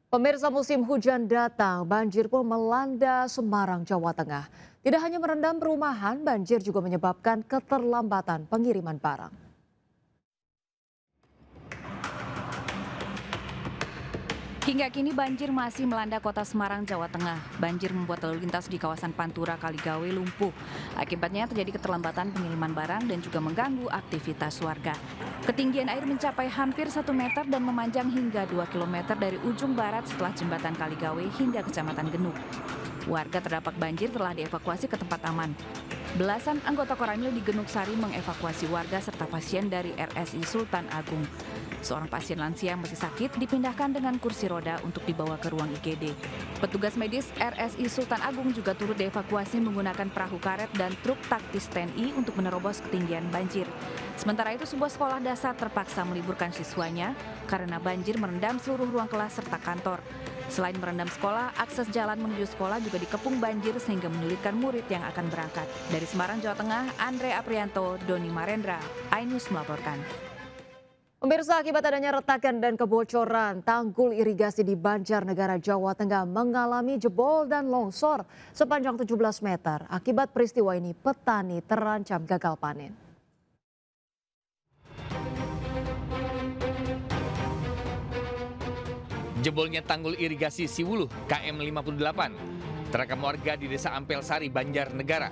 Pemirsa, musim hujan datang, banjir pun melanda Semarang, Jawa Tengah. Tidak hanya merendam perumahan, banjir juga menyebabkan keterlambatan pengiriman barang. Hingga kini banjir masih melanda kota Semarang, Jawa Tengah. Banjir membuat lalu lintas di kawasan Pantura Kaligawe lumpuh. Akibatnya terjadi keterlambatan pengiriman barang dan juga mengganggu aktivitas warga. Ketinggian air mencapai hampir 1 meter dan memanjang hingga 2 kilometer dari ujung barat setelah jembatan Kaligawe hingga Kecamatan Genuk. Warga terdampak banjir telah dievakuasi ke tempat aman. Belasan anggota Koramil di Genuk Sari mengevakuasi warga serta pasien dari RSI Sultan Agung. Seorang pasien lansia yang masih sakit dipindahkan dengan kursi roda untuk dibawa ke ruang IGD. Petugas medis RSI Sultan Agung juga turut dievakuasi menggunakan perahu karet dan truk taktis TNI untuk menerobos ketinggian banjir. Sementara itu, sebuah sekolah dasar terpaksa meliburkan siswanya karena banjir merendam seluruh ruang kelas serta kantor. Selain merendam sekolah, akses jalan menuju sekolah juga dikepung banjir sehingga menyulitkan murid yang akan berangkat. Dari Semarang, Jawa Tengah, Andre Aprianto, Doni Marendra, iNews melaporkan. Pemirsa, akibat adanya retakan dan kebocoran, tanggul irigasi di Banjarnegara, Jawa Tengah mengalami jebol dan longsor sepanjang 17 meter. Akibat peristiwa ini, petani terancam gagal panen. Jebolnya tanggul irigasi Siwuluh KM 58 terekam warga di Desa Ampel Sari, Banjarnegara.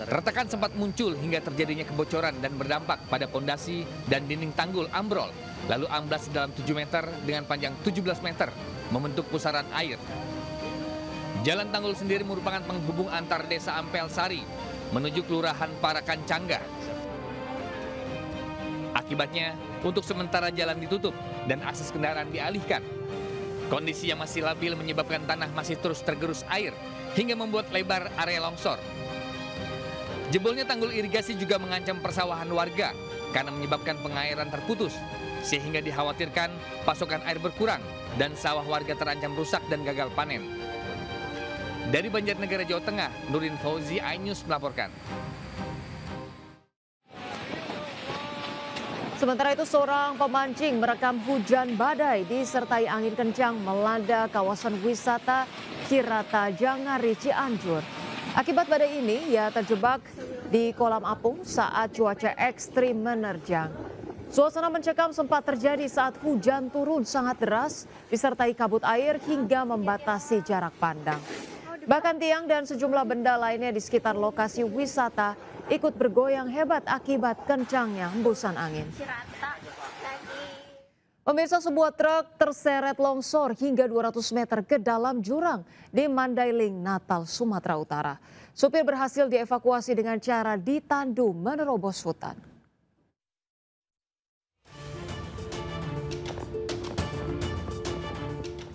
Retakan sempat muncul hingga terjadinya kebocoran dan berdampak pada pondasi dan dinding tanggul ambrol, lalu amblas dalam 7 meter dengan panjang 17 meter, membentuk pusaran air. Jalan tanggul sendiri merupakan penghubung antar Desa Ampel Sari menuju Kelurahan Parakan Cangga. Akibatnya, untuk sementara jalan ditutup dan akses kendaraan dialihkan. Kondisi yang masih labil menyebabkan tanah masih terus tergerus air hingga membuat lebar area longsor. Jebolnya tanggul irigasi juga mengancam persawahan warga karena menyebabkan pengairan terputus, sehingga dikhawatirkan pasokan air berkurang dan sawah warga terancam rusak dan gagal panen. Dari Banjarnegara, Jawa Tengah, Nurin Fauzi, iNews melaporkan. Sementara itu, seorang pemancing merekam hujan badai disertai angin kencang melanda kawasan wisata Cirata Jangari, Cianjur. Akibat badai ini, ia terjebak di kolam apung saat cuaca ekstrim menerjang. Suasana mencekam sempat terjadi saat hujan turun sangat deras, disertai kabut air hingga membatasi jarak pandang. Bahkan tiang dan sejumlah benda lainnya di sekitar lokasi wisata ikut bergoyang hebat akibat kencangnya hembusan angin. Pemirsa, sebuah truk terseret longsor hingga 200 meter ke dalam jurang di Mandailing, Natal, Sumatera Utara. Supir berhasil dievakuasi dengan cara ditandu menerobos hutan.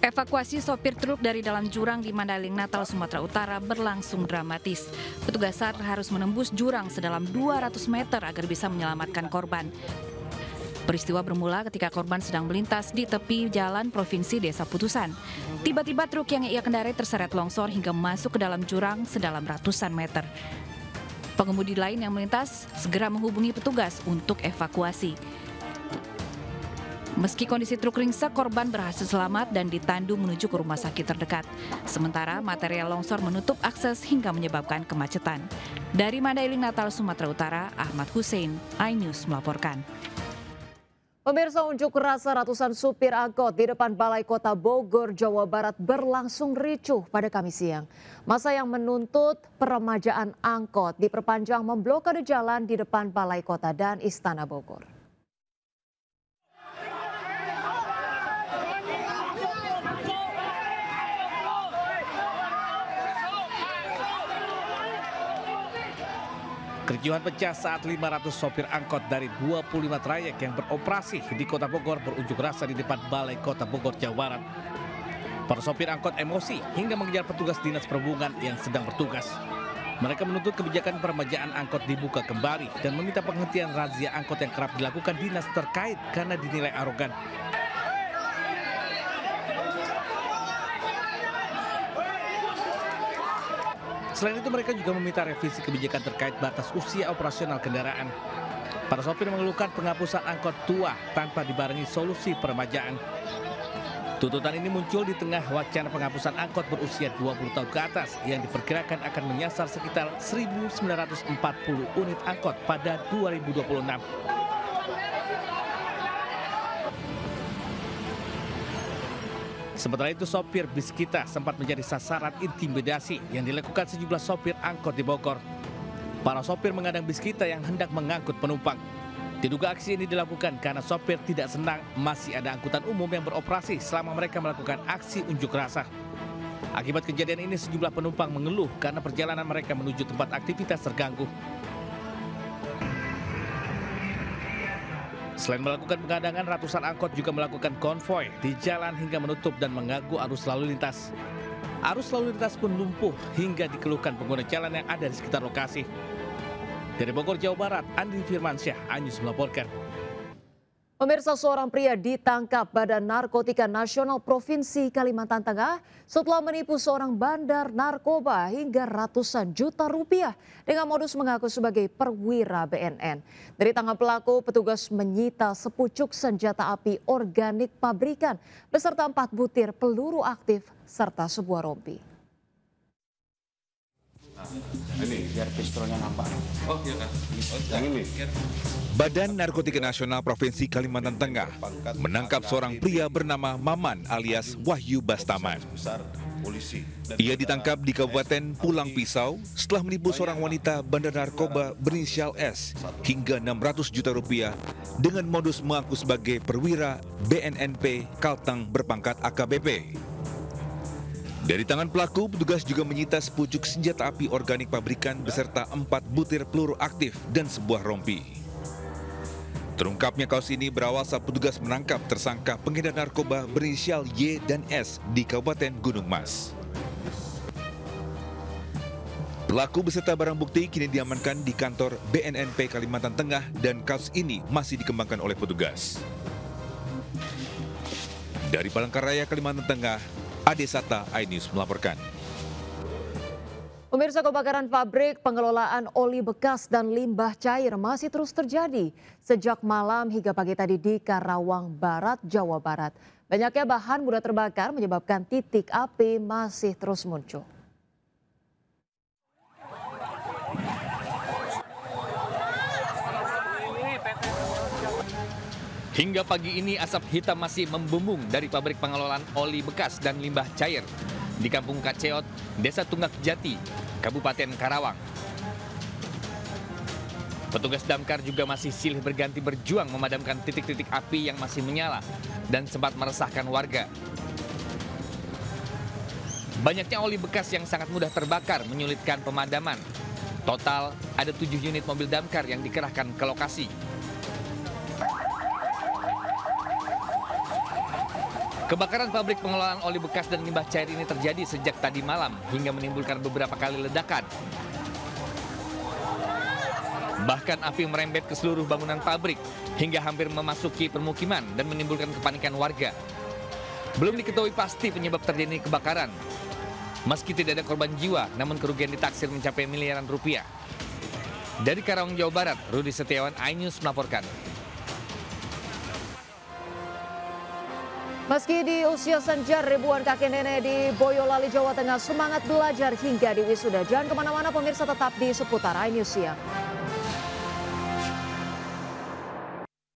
Evakuasi sopir truk dari dalam jurang di Mandailing, Natal, Sumatera Utara berlangsung dramatis. Petugas SAR harus menembus jurang sedalam 200 meter agar bisa menyelamatkan korban. Peristiwa bermula ketika korban sedang melintas di tepi jalan Provinsi Desa Putusan. Tiba-tiba truk yang ia kendarai terseret longsor hingga masuk ke dalam jurang sedalam ratusan meter. Pengemudi lain yang melintas segera menghubungi petugas untuk evakuasi. Meski kondisi truk ringsek, korban berhasil selamat dan ditandu menuju ke rumah sakit terdekat. Sementara material longsor menutup akses hingga menyebabkan kemacetan. Dari Mandailing, Natal, Sumatera Utara, Ahmad Hussein, iNews melaporkan. Pemirsa, unjuk rasa ratusan supir angkot di depan Balai Kota Bogor, Jawa Barat berlangsung ricuh pada Kamis siang. Masa yang menuntut peremajaan angkot diperpanjang memblokade jalan di depan Balai Kota dan Istana Bogor. Kericuhan pecah saat 500 sopir angkot dari 25 trayek yang beroperasi di Kota Bogor berunjuk rasa di depan Balai Kota Bogor, Jawa Barat. Para sopir angkot emosi hingga mengejar petugas Dinas Perhubungan yang sedang bertugas. Mereka menuntut kebijakan peremajaan angkot dibuka kembali dan meminta penghentian razia angkot yang kerap dilakukan dinas terkait karena dinilai arogan. Selain itu, mereka juga meminta revisi kebijakan terkait batas usia operasional kendaraan. Para sopir mengeluhkan penghapusan angkot tua tanpa dibarengi solusi peremajaan. Tuntutan ini muncul di tengah wacana penghapusan angkot berusia 20 tahun ke atas yang diperkirakan akan menyasar sekitar 1.940 unit angkot pada 2026. Sementara itu, sopir bis kita sempat menjadi sasaran intimidasi yang dilakukan sejumlah sopir angkot di Bogor. Para sopir mengadang bis kita yang hendak mengangkut penumpang. Diduga aksi ini dilakukan karena sopir tidak senang masih ada angkutan umum yang beroperasi selama mereka melakukan aksi unjuk rasa. Akibat kejadian ini sejumlah penumpang mengeluh karena perjalanan mereka menuju tempat aktivitas terganggu. Selain melakukan pengadangan, ratusan angkot juga melakukan konvoi di jalan hingga menutup dan mengganggu arus lalu lintas. Arus lalu lintas pun lumpuh hingga dikeluhkan pengguna jalan yang ada di sekitar lokasi. Dari Bogor, Jawa Barat, Andi Firmansyah, iNews melaporkan. Pemirsa, seorang pria ditangkap Badan Narkotika Nasional Provinsi Kalimantan Tengah setelah menipu seorang bandar narkoba hingga ratusan juta rupiah dengan modus mengaku sebagai perwira BNN. Dari tangan pelaku, petugas menyita sepucuk senjata api organik pabrikan beserta 4 butir peluru aktif serta sebuah rompi. Ini biar pistolnya nampak. Oh iya kan. Yang ini. Badan Narkotika Nasional Provinsi Kalimantan Tengah menangkap seorang pria bernama Maman alias Wahyu Bastaman. Ia ditangkap di Kabupaten Pulang Pisau setelah menipu seorang wanita bandar narkoba berinisial S hingga 600 juta rupiah dengan modus mengaku sebagai perwira BNNP Kalteng berpangkat AKBP. Dari tangan pelaku, petugas juga menyita sepucuk senjata api organik pabrikan beserta 4 butir peluru aktif dan sebuah rompi. Terungkapnya kasus ini berawal saat petugas menangkap tersangka pengedar narkoba berinisial Y dan S di Kabupaten Gunung Mas. Pelaku beserta barang bukti kini diamankan di kantor BNNP Kalimantan Tengah dan kasus ini masih dikembangkan oleh petugas. Dari Palangkaraya, Kalimantan Tengah, Ade Sata, iNews melaporkan. Pemirsa, kebakaran pabrik pengelolaan oli bekas dan limbah cair masih terus terjadi sejak malam hingga pagi tadi di Karawang Barat, Jawa Barat. Banyaknya bahan mudah terbakar menyebabkan titik api masih terus muncul. Hingga pagi ini asap hitam masih membumbung dari pabrik pengelolaan oli bekas dan limbah cair di Kampung Kaceot, Desa Tunggak Jati, Kabupaten Karawang. Petugas damkar juga masih silih berganti berjuang memadamkan titik-titik api yang masih menyala dan sempat meresahkan warga. Banyaknya oli bekas yang sangat mudah terbakar menyulitkan pemadaman. Total ada 7 unit mobil damkar yang dikerahkan ke lokasi. Kebakaran pabrik pengelolaan oli bekas dan limbah cair ini terjadi sejak tadi malam hingga menimbulkan beberapa kali ledakan. Bahkan api merembet ke seluruh bangunan pabrik hingga hampir memasuki permukiman dan menimbulkan kepanikan warga. Belum diketahui pasti penyebab terjadinya kebakaran. Meski tidak ada korban jiwa, namun kerugian ditaksir mencapai miliaran rupiah. Dari Karawang, Jawa Barat, Rudi Setiawan, iNews melaporkan. Meski di usia senja, ribuan kakek nenek di Boyolali, Jawa Tengah semangat belajar hingga di wisuda. Jangan kemana-mana pemirsa, tetap di seputar iNews Siang.